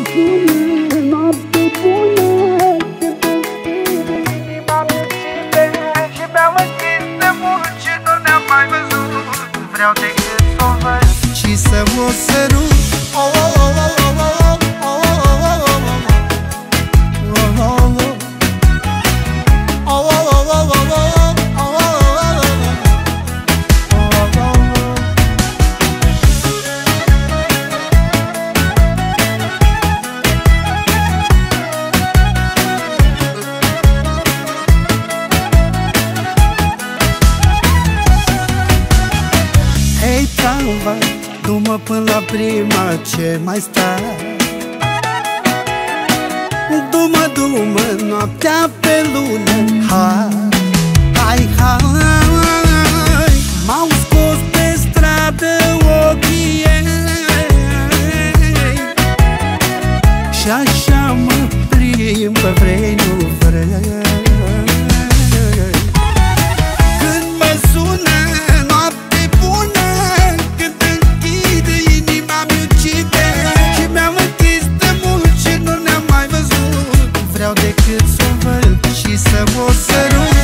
sună noapte bună, inima mi ține și mi-am închis de mult și nu ne-am mai văzut. Vreau decât să o văd și să o sărut. Du-mă până la prima ce mai sta. Du-mă, du-mă noaptea pe lună. Hai, hai, m-au scos pe stradă ochii ei și așa mă plimbă, vrei, nu vrei. Vreau decât să o văd și să o sărut.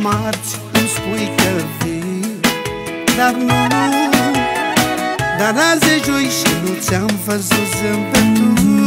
Marți îmi spui că vii, dar nu, dar azi e joi și nu ți-am văzut zâmbetul.